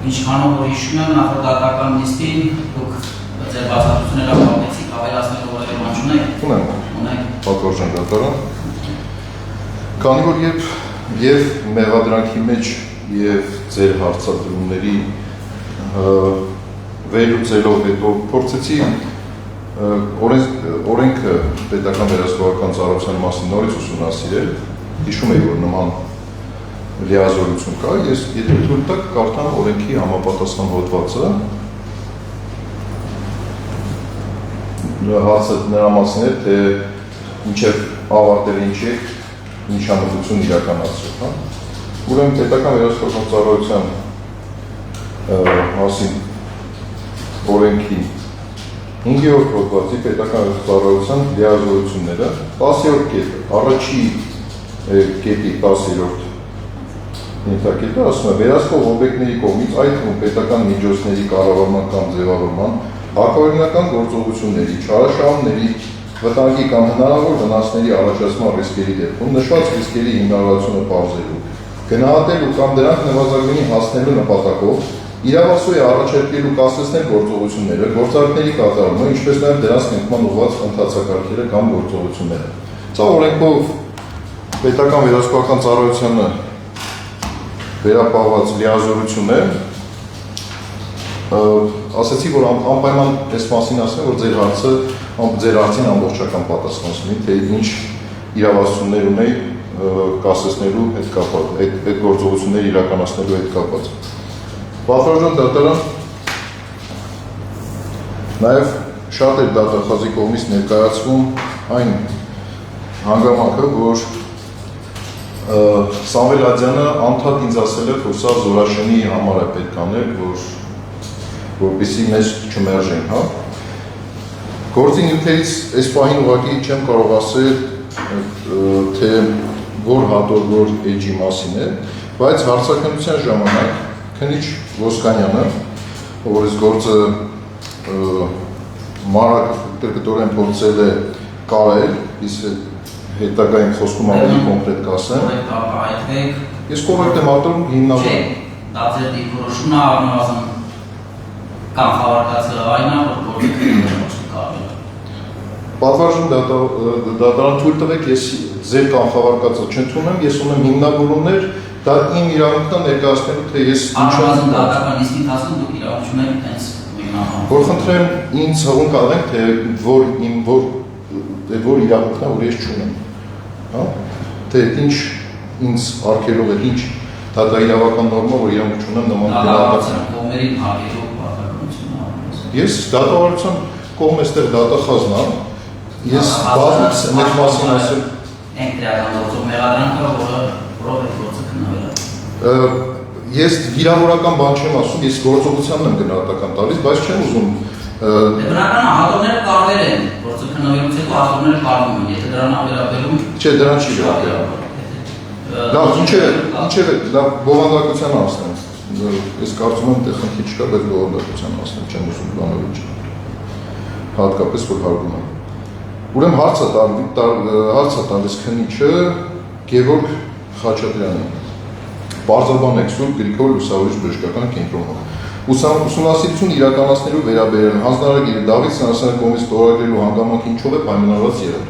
Ինչքանով որ հիշում եմ նախորդատական նիստին դուք ձեր բացատրությունները ապահովեցիք, ավելացնելու որևէ բան չունեք։ Ունենք պատվարժան դատարան։ Քանի որ եւ մեղադրանքի մեջ եւ ձեր հարցադրումների վերլուծելով հետո փորձեցի օրենքը պետական վերահսկողական ծառայության մասին նորից ուսումնասիրել, հիշում եք որ նման լիազորություն կա, ես եթե թույլ տաք կարդամ օրենքի համապատասխան հոդվածը, հարցը նրա մասին է, թե մինչև ավարտել ինչ նշանակություն իրականացրել, հա։ Ուրեմն պետական վերահսկողական ծառայության մասին օրենքի 5-րդ հոդվածի պետական ծառայության լիազորությունները 10-րդ կետը, առաջի կետի 10-րդ ենթակետը ասում է վերահսկող օբյեկտների կողմից այդ թվում պետական միջոցների կառավարման կամ ձևավորման հակաօրինական գործողությունների, չարաշահումների, վտանգի կամ հնարավոր վնասների առաջացման ռիսկերի դեպքում նշված ռիսկերի հիմնավորությունը պարզելու, գնահատելու կամ դրանք նվազագույնի հասնելու նպատակով իրավասու է առաջարկելու կասեցնել գործողությունները, գործարքների կատարումը, ինչպես նաև դրանց կնքման ուղղված ընթացակարգերը կամ գործողությունները։ Սա օրենքով պետական վերահսկողական ծառայությանը վերապահված լիազորություն է, ասացի, որ անպայման այս մասին ասեմ, որ ձեր հարցին ամբողջական պատասխանեցի, թե ինչ իրավասություններ ունեի կասեցնելու հետ կապված, այդ գործողությունները իրականացնելու հետ կապված։ Պատվարժան դատարան նաև շատ էր դատախազի կողմից ներկայացվում այն հանգամանքը, որ Սամվել Ադյանը անդադ ինձ ասել է, որ սա Զորաշենի համար է պետք անել, որպեսզի մեզ չմերժեն, հա։ Գործի նյութերից այս պահին ուղղակի չեմ կարող ասել, թե որ հատոր որ էջի մասին է, բայց հարցաքննության ժամանակ քննիչ Ոսկանյանը, որ այս գործը մանրակրկտորեն փորձել է կարել, իսկ հետագային խոսքում ավելի կոնկրետ կասեմ։ Ես կորեկտ եմ արտում հիմնավոր։ Չէ, դա ձեր դիրքորոշումն է առնվազն կանխավարկածը այն է, որ գործը կարել։ Պատվարժան դատարան թույլ տվեք, ես ձեր կանխավարկածը չընդունեմ, ես ունեմ հիմնավորումներ, դա իմ իրավունքն է ներկայացնելու, թե ես առնվազն դատական նիստի ընթացքում դուք իրավունք ունեք այդպես հիմնավորում։ Որ խնդրեմ ինձ հղում կանեք, թե որ իրավունքն է, որ ես չունեմ։ Հա, թե ինչ ինձ արգելող է, ինչ դա իրավական նորմա, որ իրանք չունեմ նման դատավարության կողմերին հարգելով պարտականությունը։ Ես դատավարության կողմ էստեղ դատախազն եմ, ես բազմից մեծ մասին ասել ենք դրական գործով մեղադրանքը, որով է գործը քննվել է։ Ես վիրավորական բան չեմ ասում, ես գործողությանն եմ գնահատական տալիս, բայց չեմ ուզում Բնական հատորները կարվել են, գործը քննվելուց հետո հատորները կարվում են, եթե դրան ավերաբերում չէ, դրան չի վերաբերում։ Լավ, ինչև է, լավ, բովանդակության անցնեմ, ես կարծում եմ տեխնիկի չկա, բայց բովանդակության անցնեմ, չեմ ուզում բանալու չէ, հատկապես, որ հարգում եմ։ Ուրեմ հարցը տալիս քննիչը Գևորգ Խաչատրյանին, պարզաբան եք Սուրբ Գրիգոր Լուսավորիչ բժշկական կենտրոնում։ Ուսումնասիրություն իրականացնելու վերաբերյալ հանձնարարագիրը Դավիթ Սանասարյանի կողմից ստորագրելու հանգամանքը ինչով է պայմանավորված եղել։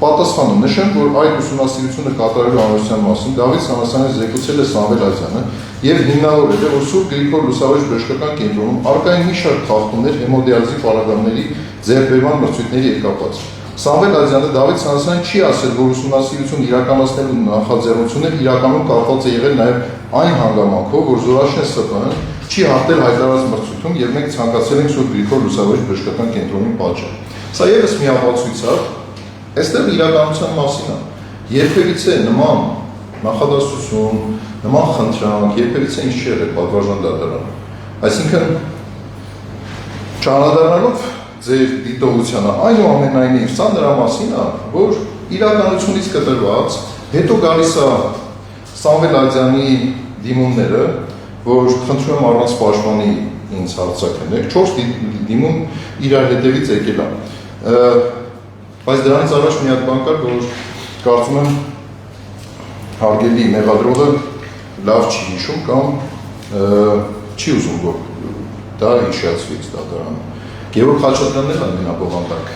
Պատասխանը նշեմ, որ այդ ուսումնասիրությունը կատարելու անհրաժեշտության մասին Դավիթ Սանասարյանը զեկուցել է Սամվել Ադյանը եւ հիմնավորել է, որ Սուրբ Գրիգոր Լուսավորիչ բժշկական կենտրոնում արկային մի շարք խախտումներ հեմոդիալիզի պարագաների ձեռքբերման մրցույթների հետ կապված։ Սամվել Ադյանը Դավիթ Սանասարյանին չի ասել, որ ուսումնասիրություն իրականացնելու նախաձեռնությունները իրականում կապված է եղել նաեւ այն հանգամանքով, որ Զորաշեն ՍՊԸ-ն չի հաղթել հայտարարած մրցույթում եւ մենք ցանկացել ենք Սուրբ Գրիգոր Լուսավորիչ բժշկական կենտրոնի պատժել։ Սա եւս մի ապացույց է, այստեղ իրականության մասին է։ Երբևիցե նման նախադասություն, նման խնդրանք, երբևիցե ինչ չի եղել պատվարժան դատարանը։ Այսինքն չանդրադառնալով ձեր դիտողությանը, այնուամենայնիվ սա նրա մասին է, որ իրականությունից կտրված, հետո գալիս է Սամվել Ադյանի դիմումները, որ խնդրում եմ առանց պաշտպանի ինձ հարցակնեք, 4 դիմում իրար հետևից եկել է։ Բայց դրանից առաջ մի հատ բան կար, որ կարծում եմ հարգելի մեղադրողը լավ չի հիշում կամ չի ուզում որ դա հիշեցվի դատարանը։ Գևորգ Խաչատրյանն էլ ամենաբովանդակ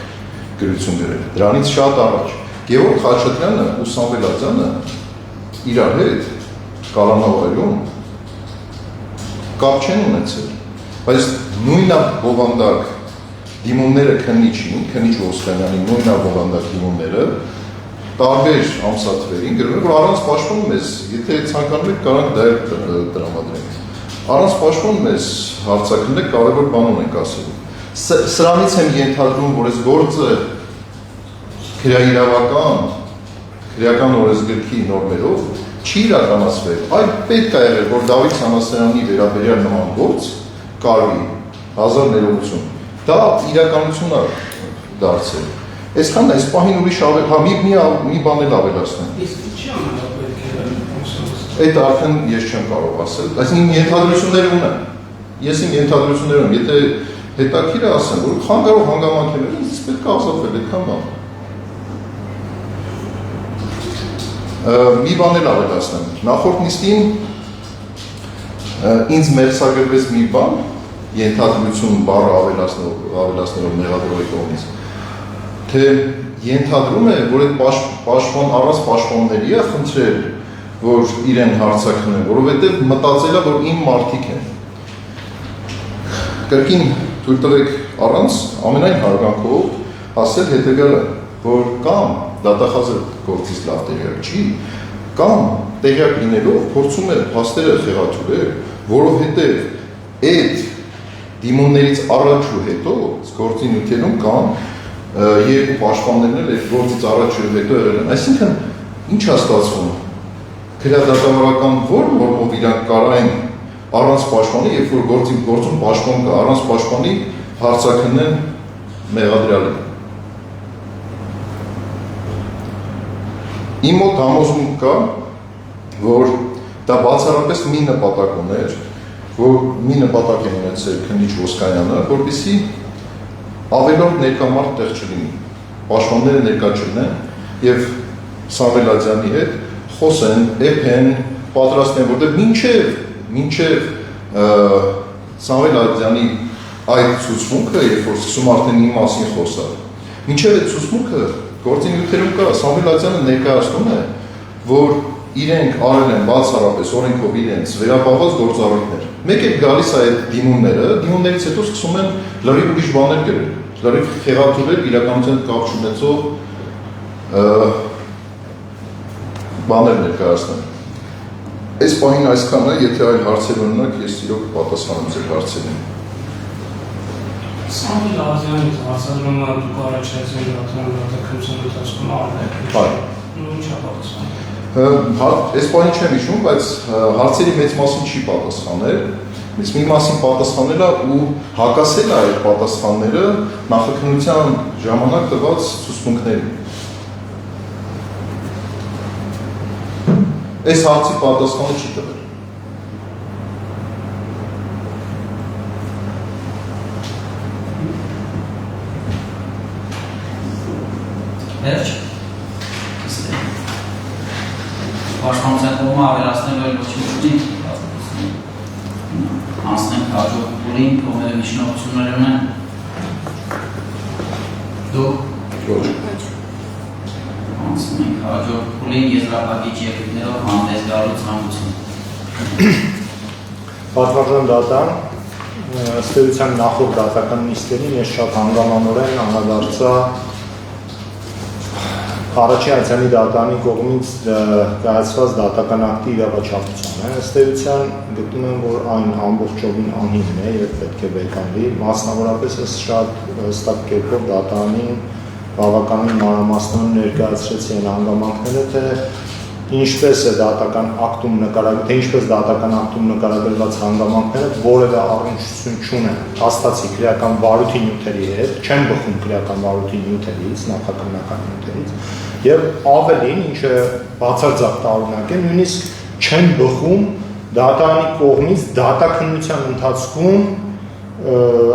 գրություն գրել։ Դրանից շատ առաջ Գևորգ Խաչատրյանը ու Սամվել Ադյանը իրար հետ կալանավայրում կապ չեն ունեցել, բայց նույնաբովանդակ դիմումները քննիչին, քննիչ Ոսկանյանի նույնաբովանդակ դիմումները տարբեր ամսաթվերին գրում են, որ առանց պաշտպանում ես, եթե ցանկանում եք կարող դա տրամադրենք։ Առանց պաշտպանում ես հարցակնեք կարևոր բան ունենք ասելու։ Սրանից եմ ենթադրում, որ այս գործը քրեական օրենսգրքի նորմերով չի իրականացվել, այլ պետք է եղել, որ Դավիթ Համասարյանի վերաբերյալ նման գործ կարվի 1000 ներողություն։ Դա իրականություն է դարձել։ Այսքանն այս պահին ուրիշ մի բան էլ ավելացնեմ։ Այդ արդեն ես չեմ կարող ասել, այսինքն ենթադրություններ ունեմ։ Ես իմ ենթադրություններ ունեմ, եթե հետաքրքիր է ասեմ, որ խանգարող հանգամանքներ են, ինձ պետք է ազատվել այդքան բան։ Մի բան էլ ավելացնեմ։ Նախորդ նիստին ինձ մերձագրվեց մի բան, ենթադրություն բառը ավելացնելով մեղադրողի կողմից, թե ենթադրում է, որ այդ առանց պաշտպանների է խնդրել, որ իրեն հարցակնեն, որովհետև մտածել է, որ իմ մարդիկ են։ Կրկին թույլ տվեք առանց ամենայն հարգանքով ասել հետևյալը, որ կամ դատախազը գործից լավ տեղյակ չի, կամ տեղյակ լինելով փորձում է փաստերը խեղաթյուրել, որովհետև այդ դիմումներից առաջ ու հետո գործի նյութերում կամ երկու պաշտպաններն էլ այդ գործից առաջ ու հետո եղել են։ Այսինքն ինչ է ստացվում։ Քրեադատավարական որ նորմով իրանք կարային առանց պաշտպանի, երբ որ գործում պաշտպան կա, առանց պաշտպանի հարցակնեն մեղադրյալին։ Իմ մոտ համոզում կա, որ դա բացառապես մի նպատակ ուներ, որ մի նպատակ է ունեցել քննիչ Ոսկանյանը, որպեսզի ավելորդ ներկամարտ տեղ չլինի, պաշտպանները ներկա չլինեն եւ Սամվել Ադյանի հետ խոսեն, էփեն, պատրաստեն, որտեղ մինչև Սամվել Ադյանի այդ ցուցմունքը, երբ որ սկսում արդեն իմ մասին խոսալ, մինչև այդ ցուցմունքը գործի նյութերում կա, Սամվել Ադյանը ներկայացնում է, որ իրենք արել են բացառապես օրենքով իրենց վերապահված գործառույթներ։ Մեկ է գալիս է այդ դիմումներից հետո սկսում են լրիվ ուրիշ բաներ գրել, լրիվ խեղաթյուրել իրականության կապ չունեցող բաներ ներկայացնել։ Այս պահին այսքանը, եթե այլ հարցեր ունենաք, ես իրոք պատասխանում ձեր հարցերին։ Սամվել Ադյանի հարցադրումը դուք առաջացրել դատաքննության ընթացքում արվել եք։ Այո։ Ինչ է պատասխանը։ Այս պահին չեմ հիշում, բայց հարցերի մեծ մասին չի պատասխանել, մի մասին պատասխանել է ու հակասել է այդ պատասխանները նախաքննության ժամանակ տված ցուցմունքներին։ Այս հարցի պատասխանը չի տվել։ Վերջ։ Պաշտպանության կողմը ավելացնելու էլ ոչ մի անցնենք հաջորդ փուլին, կողմերը միջնորդություններ ունեն։ Դու։ Ոչ։ Անցնենք հաջորդ փուլին եզրափակիչ ելույթներով հանդես գալու ցանկություն։ Պատվարժան դատան, ըստ էության նախորդ դատական նիստերին ես շատ հանգամանորեն անդրադարձա Առաջի Ացյանի դատանի կողմից կայացված դատական ակտի իրավաչափությանը, ըստ էության գտնում եմ, որ այն ամբողջովին անհիմն է եւ պետք է վերականգնվի, մասնավորապես ես շատ հստակ կերպով դատարանին բավականին մանրամասնորեն ներկայացրեցի այն հանգամանքները, թե ինչպես է դատական ակտում նկարագրված հանգամանքները որևէ առնչություն չունեն հաստացի քրեական վարույթի նյութերի հետ, չեն բխում քրեական վարույթի նյութերից, նախաքննական նյութերից, եւ ավելին, ինչը բացարձակ տարօրինակ է, նույնիսկ չեն բխում դատարանի կողմից դատաքննության ընթացքում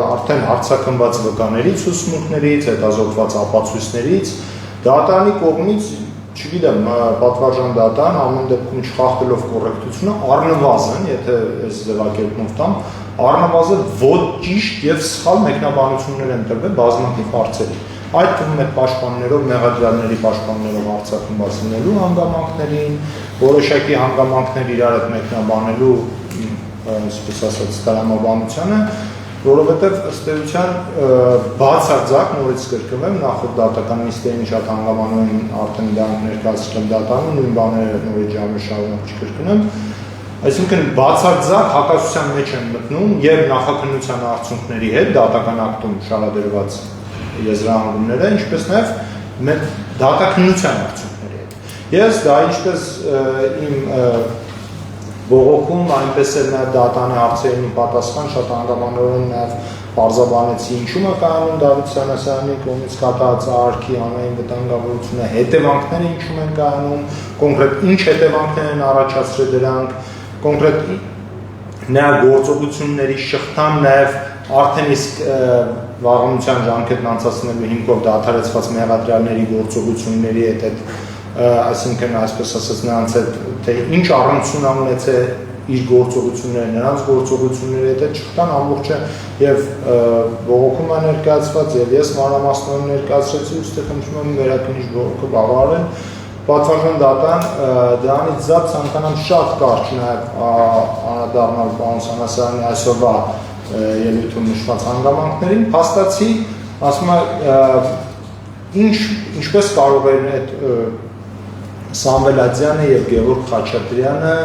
արդեն հարցաքննված վկաներից, ուսմունքներից, հետազոտված ապացույցներից, դատարանի կողմից չգիտեմ, պատվարժան դատան ամեն դեպքում չխախտելով կոռեկտությունը առնվազն, եթե այս ձևակերպումով տամ, առնվազն ոչ ճիշտ եւ սխալ մեկնաբանություններ են տրվել բազմաթիվ հարցերի։ Այդ թվում է պաշտպաններով, մեղադրյալների պաշտպաններով արձակում բացնելու հանգամանքներին, որոշակի հանգամանքներ իրար հետ մեկնաբանելու, այսպես ասած, տրամաբանությանը, որովհետև ըստ էության բացարձակ նորից կրկնվեմ, նախորդ դատական նիստերին շատ հանգամանու են արդեն դրանք ներկայացրել դատանում, նույն բաները նորից ժամը շարունակ չկրկնեմ, այսինքն բացարձակ հակասության մեջ են մտնում եւ նախաքննության արդյունքների հետ դատական ակտում շարադրված եզրահանգումները, ինչպես նաև դատաքննության արդյունքների հետ։ Ես դա ինչպես իմ բողոքում, այնպես էլ նաև դատանի հարցերին պատասխան շատ հանգամանորեն նաև պարզաբանեցի ինչու է կայանում Դավիթ Սանասարյանի կողմից կատարած արարքի անային վտանգավորությունը, հետևանքները ինչու են կայանում, կոնկրետ ինչ հետևանքներ են առաջացրել դրանք, կոնկրետ նաև գործողությունների շղթան, նաև արդեն իսկ վաղամության ժամկետն անցացնելու հիմքով դադարեցված մեղադրյալների գործողությունների հետ, այսինքն այսպես ասած նրանց հետ թե ինչ առնչություն ունեցել իր գործողությունները, նրանց գործողությունների հետ չխտան ամբողջը եւ բողոքում է ներկայացված եւ ես մանրամասնորեն ներկայացրեցի, ուստի խնդրում եմ վերաքննիչ բողոքը բավարարել։ Պատվարժան դատան դրանից զատ ցանկանամ շատ կարճ նաեւ անդրադառնալ պարոն Սանասարյանի այսօրվա ելույթում նշված հանգամանքներին, փաստացի, ասում է ինչպես կարող են այդ Սամվել Ադյանը եւ Գևորգ Խաչատրյանը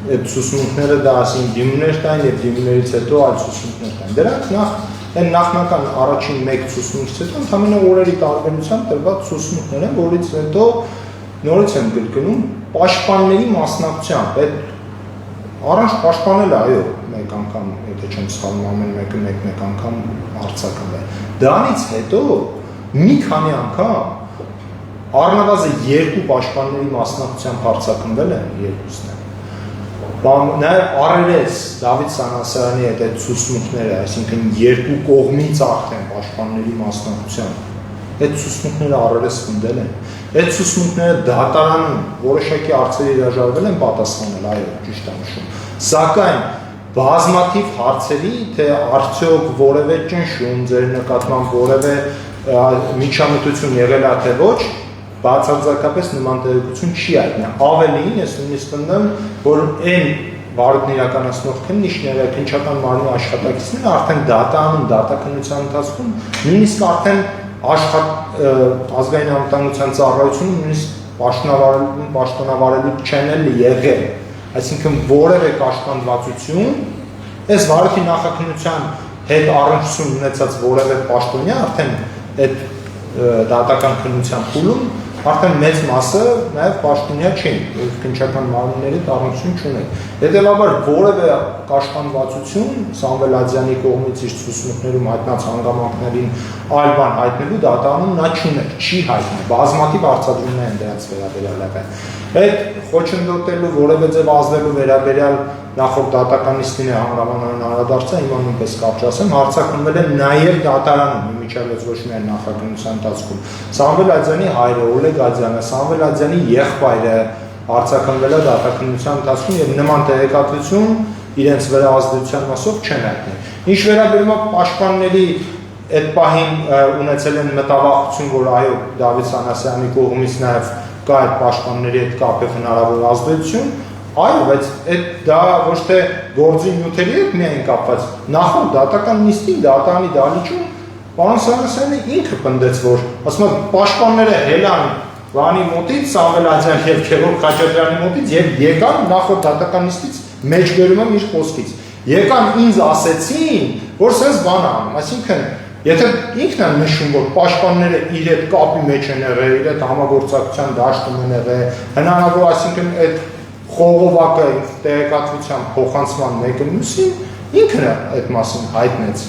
այդ ցուսմունքները դա ասին դիմումներ տային եւ դիմումներից հետո այլ ցուսմունքներ տային։ Դրանք այն նախնական առաջին մեկ ցուսմունքից հետո ընդհանրապես օրերի տարբերությամբ տրված ցուսմունքներ են, որից հետո նորից եմ կրկնում պաշտպանների մասնակցությամբ այդ առանց պաշտպանել այո մեկ անգամ եթե չեմ սխալվում ամեն մեկը մեկ անգամ արձակվել։ Դրանից հետո մի քանի անգամ առնվազն երկու պաշտպանների մասնակցությամբ արձակվել են երկուսն են։ Նաև առերես Դավիթ Սանասարյանի հետ այդ ցուսմունքները, այսինքն երկու կողմից արդեն պաշտպանների մասնակցությամբ այդ ցուսմունքները առերես խնդել են։ Այդ ցուսմունքները դատարանում որոշակի հարցերի հրաժարվել են պատասխանել, այո, ճիշտ եմ նշում։ Սակայն բազմաթիվ հարցերի, թե արդյոք որևէ ճնշում ձեր նկատմամբ որևէ միջամտություն եղել է թե ոչ, բացարձակապես նման տեղեկություն չի հայտնել։ Ավելին, ես նույնիսկ ընդդեմ, որ այն վարույթն իրականացնող քննիչները, քննչական մարմնի աշխատակիցները արդեն դատանում, դատաքննության ընթացքում նույնիսկ արդեն ազգային անվտանգության ծառայությունը նույնիսկ պաշտոնավարելու չեն եղել։ Այսինքն որևէ կաշկանդվածություն, այս վարույթի նախաքննության հետ առնչություն ունեցած որևէ պաշտոնյա արդեն այդ դատական քննության փուլում արդեն մեծ մասը նաև պաշտոնյա չեն, քննչական մարմինների առնչություն չունեն։ Հետևաբար որևէ կաշկանդվածություն Սամվել Ադյանի կողմից իր ցուցմունքներում հայտնած հանգամանքներին այլ բան հայտնելու դատարանում նա չուներ, չի հայտնել, բազմաթիվ հարցադրումներ են դրանց վերաբերյալ եղել։ Այդ խոչընդոտելու որևէ ձև ազդելու վերաբերյալ նախորդ դատականիստին է հանգամանորեն անդրադարձա, հիմա նույնպես կարճ ասեմ, հարձակումվել են նաև դատարանում, իմիջիայլոց ոչ միայն նախաքննության ընթացքում։ Սամվել Ադյանի հայրը Օլեգ Ադյանը, Սամվել Ադյանի եղբայրը հարձակումվել է դատականության ընթացքում եւ նման տեղեկատվություն իրենց վրա ազդեցության մասով չեն հայտնել։ Ինչ վերաբերում է պաշտպանների այդ պահին ունեցել են մտավախություն, որ այո Դավիթ Սանասարյանի կողմից նաև կա այդ պաշտպանների հետ կապ հնարավոր ազդեցություն, այո, բայց դա ոչ թե գործի նյութերի հետ միայն կապված, նախորդ դատական նիստին դատանի դալիճում պարոն Սանասարյանը ինքը պնդեց, որ ասում է պաշտպանները հելան Վանի մոտից, Սամվել Ադյան եւ Գևորգ Խաչատրյանի մոտից եւ եկան նախորդ դատական նիստից մեջ բերում եմ իր խոսքից։ Եկան ինձ ասեցին, որ sense բան անում, այսինքն եթե ինքն է նշում, որ պաշտպանները իր հետ կապի մեջ են եղել, իր հետ համագործակցության դաշտում են եղել, հնարավոր, այսինքն այդ խողովակը տեղեկատվության փոխանցման մեկը մյուսին ինքն է այդ մասին հայտնեց։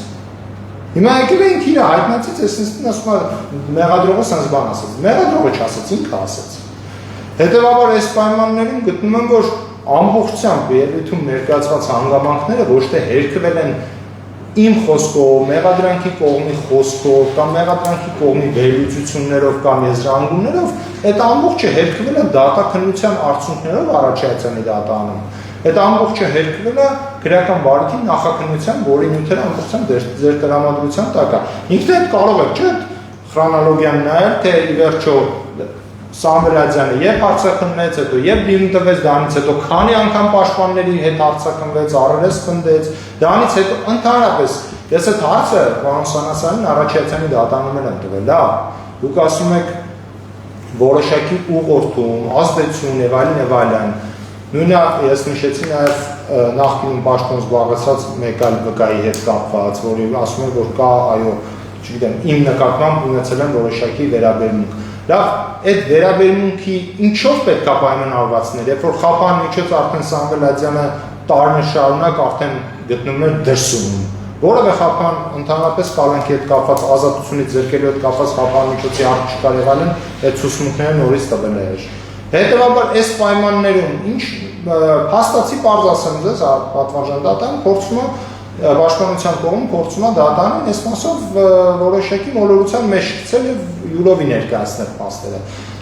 Հիմա եկել ենք իրը հայտնացից, ես ասում եմ մեղադրողը sense բան ասեց, մեղադրողը չասեց, ինքը ասեց։ Հետևաբար այս պայմաններում գտնում եմ, որ ամբողջությամբ ելույթում ներկայացված հանգամանքները ոչ թե հերքվել են իմ խոսքով, մեղադրանքի կողմի խոսքով կամ մեղադրանքի կողմի վերլուծություններով կամ եզրահանգումներով այդ ամբողջը հերկվել է դատաքննության արդյունքներով առաջացանի դատանում։ Այդ ամբողջը հերկվել է քրեական բարիքի նախաքննության, որի նյութերը ամբողջությամբ ձեր տրամադրության տակ է։ Ինքն էլ կարող է, չէ՞, խրոնոլոգիան նայել, թե ի վերջո Սամվելյանը եւ հարցակնվեց, հետո եւ դիմում տվեց, դրանից հետո քանի անգամ պաշտպանների հետ հարցակնվեց, առերես խնդեց, դրանից հետո ընդհանրապես ես այդ հարցը պարոն Սանասյանին առաջացանի դատանում եմ տվել, լավ, դուք ասում եք որոշակի ուղղորդում, ազդեցություն եւ այլն, նույնը ես նշեցի նաեւ նախկինում պաշտոն զբաղեցած մեկ այլ վկայի հետ կապված, որի ասում են, որ կա, այո, չգիտեմ, իմ նկատմամբ ունեցել են որոշակի վերաբերմունք։ Լավ, այդ վերաբերմունքի ինչով պետք է պայմանավորվածներ, երբ որ խափան միջոց արդեն Սամվելյանը տարիներ շարունակ արդեն գտնվում էր դրսում, որևէ խափան ընդհանրապես կալանքի հետ կապված ազատությունից ձեռքելու հետ կապված խափան միջոցի հարկ չկար եղել են, այդ ցուցմունքները նորից տվել էր։ Հետևաբար այս պայմաններում ինչ փաստացի պարզ ասեմ ձեզ, պատվարժան դատան փորձում է պաշտպանության կողմը փորձում է դատարանին այս մասով որոշակի մոլորության մեջ գցել եւ յուրովի ներկայացնել փաստերը։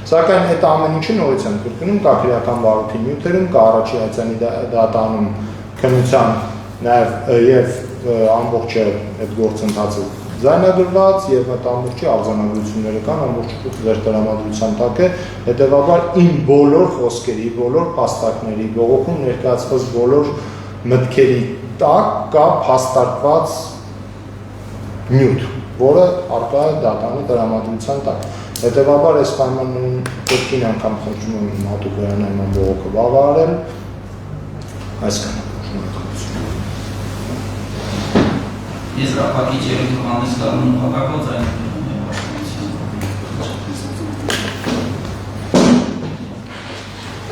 Սակայն այդ ամեն ինչը նորից են կրկնում, կա քրեական բարոյի նյութերում, կա առաջի հայցանի դատարանում քննության եւ ամբողջը այդ գործընթացը ձայնագրված եւ այդ ամբողջի արձանագրությունները կան, ամբողջը ձեր տրամադրության տակ է, հետեւաբար իմ բոլոր խոսքերի, բոլոր փաստարկների, բողոքում ներկայացված բոլոր մտքերի տակ կա փաստարկված նյութ, որը առկա է դատարանի տրամադրության տակ։ Հետևաբար այս պայմաններում կրկին անգամ խնդրում եմ հատուկ վերանայման բողոքը բավարարել, այսքանը։ Եզրափակիչ երևույթ հանես կառնում նպատակված այն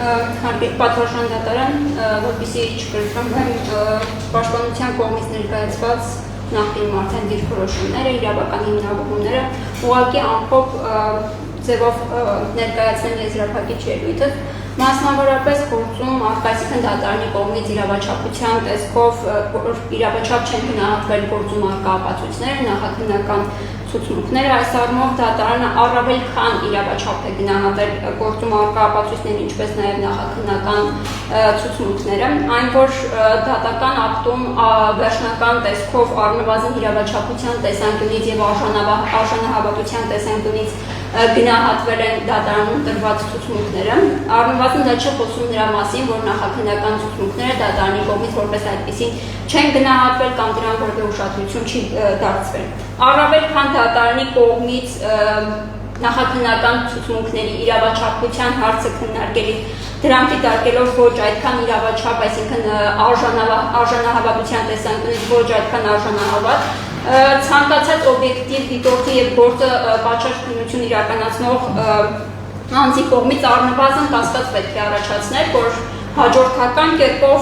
Հարգելի պատվարժան դատարան, որպեսզի չկրկնվեն պաշտպանության կողմից ներկայացված նախկինում արդեն դիրքորոշումները, իրավական հիմնավորումները, ուղղակի ամփոփ ձևով ներկայացնել եզրափակիչ երևույթը, մասնավորապես գործում այսինքն դատարանի կողմից իրավաչափության տեսքով իրավաչափ չեն գնահատվել գործում առկա ապացույցները, նախաքննական ցուցմունքները, այս առումով դատարանը առավել քան իրավաչափ է գնահատել գործում առկա ապացույցներին, ինչպես նաև նախաքննական ցուցմունքները, այն որ դատական ակտում վերջնական տեսքով առնվազն իրավաչափության տեսանկյունից եւ արժանահավատության տեսանկյունից գնահատվել են դատարանում տրված ցուցմունքները, առնվազն դա չի խոսում նրա մասին, որ նախաքննական ցուցմունքները դատարանի կողմից որպես այդպեսին չեն գնահատվել կամ դրան որևէ ուշադրություն չի դարձվել։ Առավել քան դատարանի կողմից նախաքննական ցուցմունքների իրավաչափության հարցը քննարկելիս դրանք դիտարկելով ոչ այդքան իրավաչափ, այսինքն արժանահավատության տեսանկյունից ոչ այդքան արժանահավատ, ցանկացած օբյեկտիվ դիտորդի եւ գործը պատշաճ քննություն իրականացնող անձի կողմից առնվազն կասկած պետք է առաջացնել, որ հաջորդական կերպով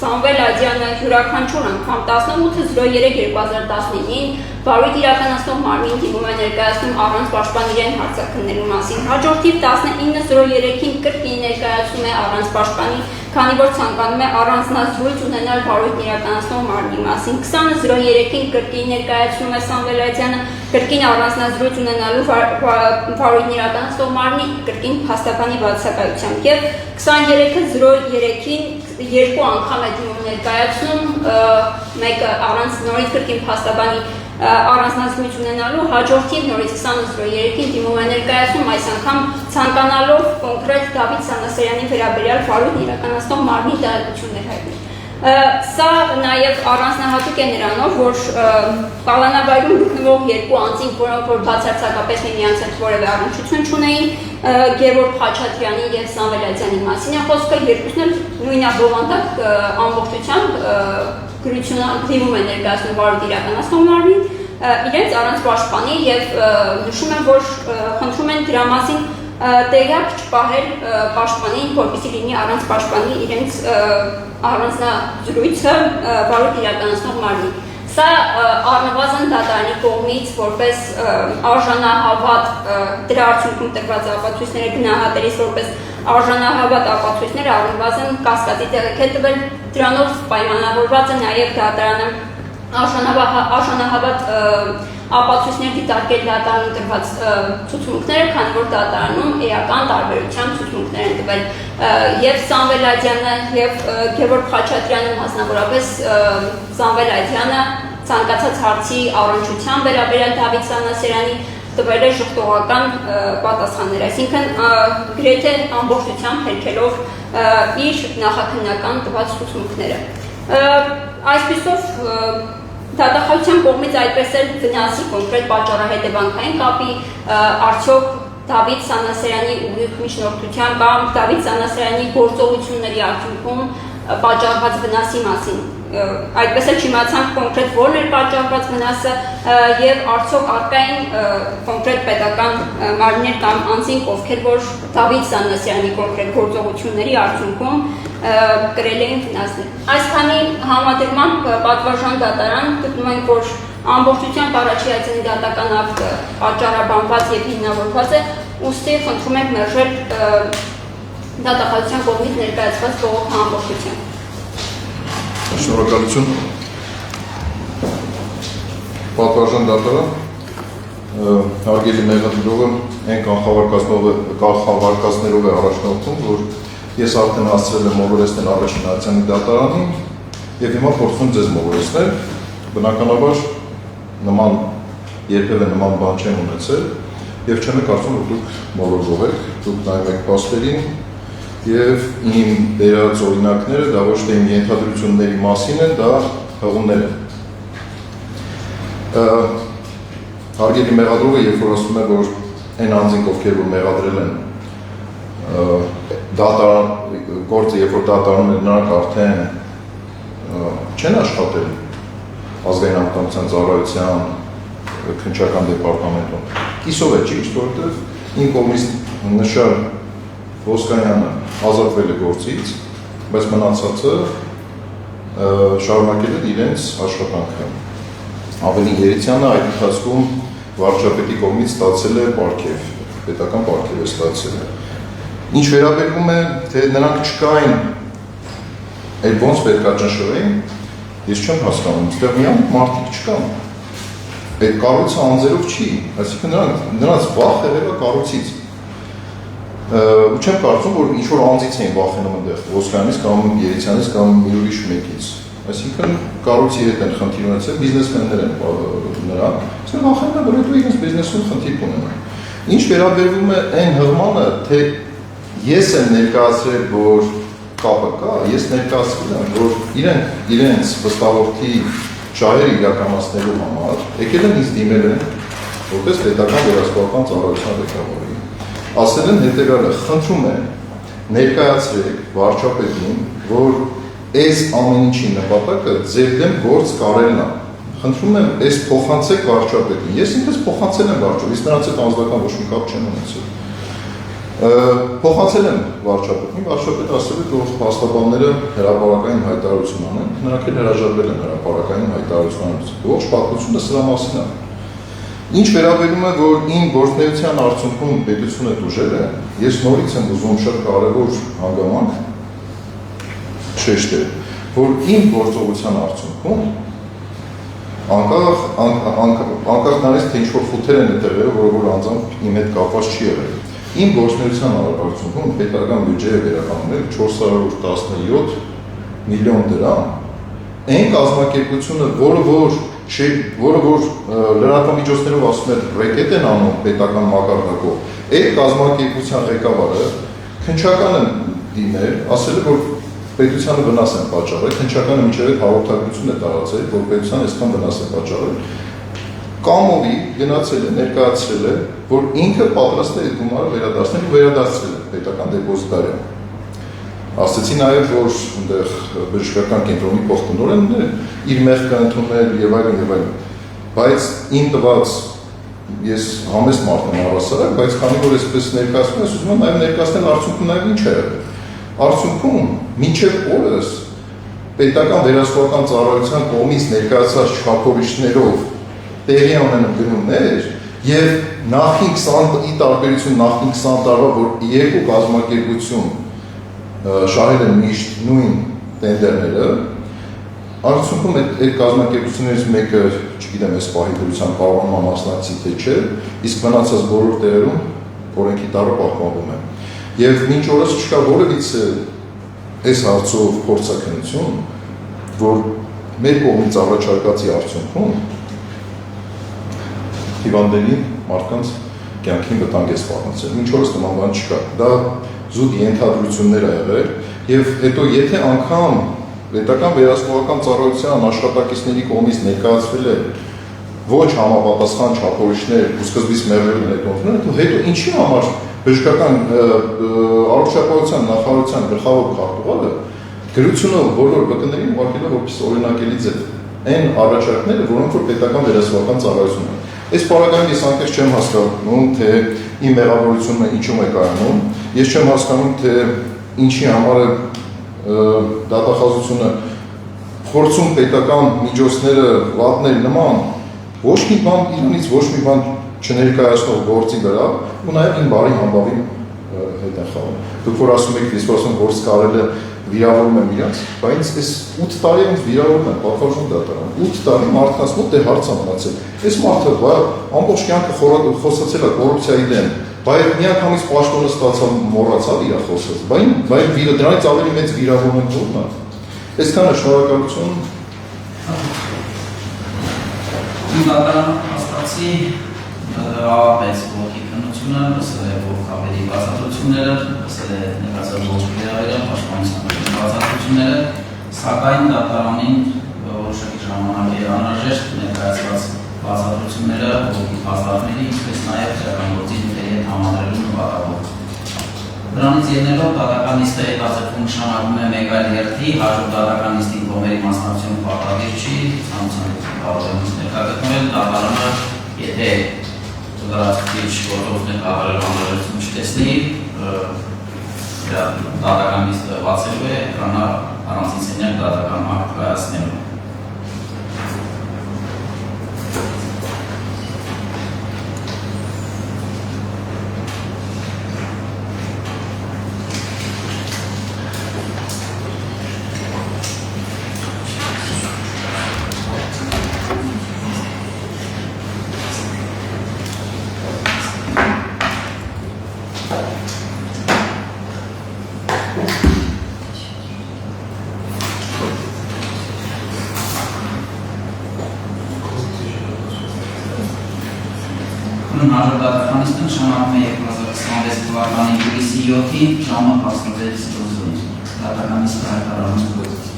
Սամվել Ադյանը յուրաքանչյուր անգամ 18/03/2019-ին վարույթ իրականացնող մարմին դիմում է ներկայացնում առանց պաշտպան իրեն հարցաքննելու մասին։ Հաջորդիվ 19/03-ին կրկին ներկայացում է առանց պաշտպանի, քանի որ ցանկանում է առանձնազրույց ունենալ վարույթ իրականացնող մարմնի մասին։ 20/03-ին կրկին ներկայացնում է Սամվել Ադյանը, կրկին առանձնազրույց ունենալու վարույթ իրականացնող մարմնի, կրկին փաստաբանի բացակայությամբ եւ 23/03-ին երկու անգամ է դիմում ներկայացնում, մեկը առանց նորից կրկին փաստաբանի առանձնազրույց ունենալու, հաջորդիվ նորից 20/03-ին դիմում է ներկայացնում, այս անգամ ցանկանալով կոնկրետ Դավիթ Սանասարյանի վերաբերյալ վարույթ իրականացնող մարմնի տեղեկություններ հայտնել։ Սա նաև առանձնահատուկ է նրանով, որ կալանավայրում գտնվող երկու անձինք, որոնք որ բացարձակապես միմյանց հետ որևէ առնչություն չունեին, Գևորգ Խաչատրյանի եւ Սամվել Ադյանի մասին է խոսքը, երկուսն էլ նույնաբովանդակ ամբողջությամբ դիմում են ներկայացնում վարույթ իրականացնող մարմին, իրենց առանց պաշտպանի եւ նշում են, որ խնդրում են դրա մասին տեղյակ չպահել պաշտպանին, որպեսզի լինի առանց պաշտպանի իրենց առանձնազրույցը վարույթ իրականացնող մարմին։ Սա առնվազն դատարանի կողմից որպես արժանահավատ դրա արդյունքում տրված ապացույցները գնահատելիս որպես արժանահավատ ապացույցներ առնվազն կասկածի տեղիք է տվել, դրանով պայմանավորված է նաև դատարանը արժանահավատ ապացույցներ դիտարկել դատարանում տրված ցուցմունքները, քանի որ դատարանում էական տարբերությամբ ցուցմունքներ են տվել եւ Սամվել Ադյանը եւ Գևորգ Խաչատրյանը, մասնավորապես Սամվել Ադյանը ցանկացած հարցի առնչության վերաբերյալ Դավիթ Սանասարյանի տվել է ժխտողական պատասխաններ, այսինքն գրեթե ամբողջությամբ հերքելով իր նախաքննական տված ցուցմունքները։ Այսպիսով դատախազության կողմից այդպես էլ վնասի կոնկրետ պատճառահետևանքային կապի արդյոք Դավիթ Սանասարյանի ուղիղ միջնորդության կամ Դավիթ Սանասարյանի գործողությունների արդյունքում պատճառված վնասի մասին։ Այդպես էլ չիմացանք կոնկրետ որն էր պատճառված վնասը եւ արդյոք արկային կոնկրետ պետական մարմիններ կամ անձինք, ովքեր որ Դավիթ Սանասարյանի կոնկրետ գործողությունների արդյունքում կրել էին վնասներ։ Այսքանի համադրմամբ պատվարժան դատարան գտնում ենք, որ ամբողջությամբ առաջի հայցանի դատական ակտը պատճառաբանված եւ հիմնավորված է, ուստի խնդրում ենք մերժել դատախազության կողմից ներկայացված բողոքը ամբողջությամբ։ Շնորհակալություն։ Պատվարժան դատարան, հարգելի մեղադրողը այն կանխավարկածներով է առաջնորդում, որ ես արդեն հասցրել եմ մոլորեցնել առաջին հայցանի դատարանին եւ հիմա փորձում ձեզ մոլորեցնել, բնականաբար երբևէ նման բան չեմ ունեցել եւ չեմ կարծում, որ դուք մոլորվող եք, դուք նայում եք փաստերին եւ իմ բերած օրինակները դա ոչ թե իմ ենթադրությունների մասին են, դա հղումներ են։ Հարգելի մեղադրողը, երբ որ ասում է, որ այն անձինք, ովքեր որ մեղադրել են գործը, երբ որ դատարանում են, նրանք արդեն չեն աշխատել ազգային անվտանգության ծառայության քննչական դեպարտամենտում։ Կիսով է ճիշտ, որովհետև իմ կողմից նշյալ Ոսկանյանը ազատվել է գործից, բայց մնացածը շարունակել է իրենց աշխատանքը։ Ավելի Երիցյանը այդ ընթացքում վարչապետի կողմից ստացել է պարգև, պետական պարգև է ստացել։ Ինչ վերաբերվում է, թե նրանք չկային, այդ ոնց պետք է ճնշվեին, ես չեմ հասկանում, այստեղ միայն մարդիկ չկան։ Այդ կառույցը անձերով չի, այսինքն նրանց վախ եղել է կառույցից։ Ու չեմ կարծում, որ ինչ-որ անձից էին վախենում այնտեղ Ոսկանյանից կամ Երիցյանից կամ մի ուրիշ մեկից։ Այսինքն կառույցի հետ են խնդիր ունեցել, բիզնեսմեններ են նրանք, ասեն վախենում են, որ հետո իրենց բիզնեսում խնդիր ունենան։ Ինչ վերաբերվում է այն հղմանը, թե ես եմ ներկայացրել, որ կապը կա, ես ներկայացրել եմ, որ իրենց վստահորդի շահերը իրականացնելու համար եկել են ինձ դիմել են, որպես պետական վերահսկողական ծառայության ղեկավարի։ Ասել են հետևյալը, խնդրում են ներկայացրեք վարչապետին, որ այս ամեն ինչի նպատակը ձեր դեմ գործ կարելն է։ Խնդրում եմ, այս փոխանցեք վարչապետին։ Ես ինքս փոխանցել եմ վարչապետին, ես նրանց հետ անձնական ոչ մի կապ չեմ ունեցել։ Փոխանցել եմ վարչապետին, վարչապետը ասել է, որ փաստաբանները հրապարակային հայտարարություն անեն, նրանք էլ հրաժարվել են հրապարակային հայտարարություն անելուց։ Ողջ պատմությունը սրա մասին է։ Ինչ վերաբերում է, որ իմ գործունեության արդյունքում պետությունը տուժել է, ես նորից եմ ուզում շատ կարևոր հանգամանք շեշտել, որ իմ գործողության արդյունքում անկախ նրանից, թե ինչ-որ խութեր են հետևել, որ անձամբ իմ հետ կապված չի եղել։ Իմ գործունեության արդյունքում պետական բյուջեը վերականգնել 417 միլիոն դրամ, այն կազմակերպությունը, որը որ լրատվամիջոցներով ասում է ռեկետ են անում պետական մակարդակով, այդ կազմակերպության ղեկավարը քննչականը դիմել, ասել է, որ պետությանը վնաս են պատճառել, քննչականը մինչև այդ հաղորդագրություն է տարածել, որ պետությանը այսքան վնաս են պատճառել, կամովի գնացել է, ներկայացրել է, որ ինքը պատրաստ է այդ գումարը վերադարձնել ու վերադարձրել է պետական դեպոզիտարիան։ Ասացի նաև, որ այնտեղ բժշկական կենտրոնի փոխտնօրենն է իր մեղքը ընդունել եւ այլն եւ այլն։ Բայց իմ տված ես համեստ մարդ եմ առասարակ, բայց քանի որ այսպես ներկայացնում ես, ուզում եմ նաև ներկայացնել արդյունքում նաև ինչ է եղել։ Արդյունքում մինչև օրս պետական վերահսկողական ծառայության կողմից ներկայացած չափորոշիչներով տեղի ունեն գնումներ եւ նախին 20 ի տարբերություն նախին 20 տարվա, որ երկու կազմակերպություն շահել են միշտ նույն տենդերները, Արդյունքում այդ կազմակերպություններից մեկը, չգիտեմ, այս պահի դրության պարոնման մասնակցի թե չէ, իսկ մնացած բոլոր տեղերում օրենքի տառը պահպանվում է։ Եվ մինչ օրս չկա որևիցե այս հարցով փորձաքննություն, որ մեր կողմից առաջարկածի արդյունքում հիվանդների մարդկանց կյանքին վտանգ է սպառնացել։ Մինչ օրս նման բան չկա։ Դա զուտ ենթադրություններ ա եղել, եւ հետո եթե անգամ պետական վերահսկողական ծառայության աշխատակիցների կողմից ներկայացվել է ոչ համապատասխան չափորոշիչներ ու սկզբից մերժել են այդ օրենքները, հետո ինչի համար բժշկական առողջապահության նախարարության գլխավոր քարտուղարը գրությունը բոլոր վկներին ուղարկել է որպես օրինակելի ձև այն առաջարկները, որոնք որ պետական վերահսկողական ծառայությունն են։ Այս պարագայում ես անկեղծ չեմ հասկանում, թե իմ մեղավորությունը ինչու է կայանում, ես չեմ հասկանում, թե ինչի համար է դատախազությունը փորձում պետական միջոցները վատնել նման ոչ մի բան իրանից ոչ մի բան չներկայացնող գործի վրա ու նաև իմ բարի համբավի հետ է խաղում։ Դուք որ ասում եք, ես ասում գործ կարել է վիրավորում եմ իրանց, բայց այս 8 տարի ինձ վիրավորում եմ պատվարժան դատարան։ 8 տարի մարդկանց մոտ է հարց ամնացել։ Այս մարդը ամբողջ կյանքը խոսացել է կոռուպցիայի դեմ, բայց միանգամից պաշտոնը ստացավ մոռացավ իր խոսած։ Բայց դրանից ավելի մեծ վիրավորում են ո՞րն է։ Այսքանը շնորհակալություն։ Իմ դատարանը հաստատի ավարտեց ողքի քննությունը, լսել է ողք ավելի բացատրությունները, լսել է ներկայացած ողքի վերաբերյալ պաշտպանության բացատրությունները, սակայն դատարանին որոշակի ժամանակ էր անհրաժեշտ ներկայացված բացատրությունները ողքի փաստարկների, ինչպես նաև քրեական գործի նյութերի հետ համադրելու նպատակով։ Դրանից ելնելով դատական նիստը հետաձգում նշանակում է մեկ այլ հերթի հաջորդ դատական նիստի կողմերի մասնակցություն պարտադիր չի, ցանկությամբ կարող եմ ներկայացնել դատարանը, եթե լրացուցիչ գործողություններ կատարելու անհրաժեշտություն չտեսնի, դատական նիստը բացելու է, էկրանա առանցին սենյակ դատական ակտ կայացնելու։ Հաջորդ դատական նիստը նշանակում է 2026 թվականի հուլիսի 7-ին ժամը 16:00-ին։ Դատական նիստը հայտարարվում է։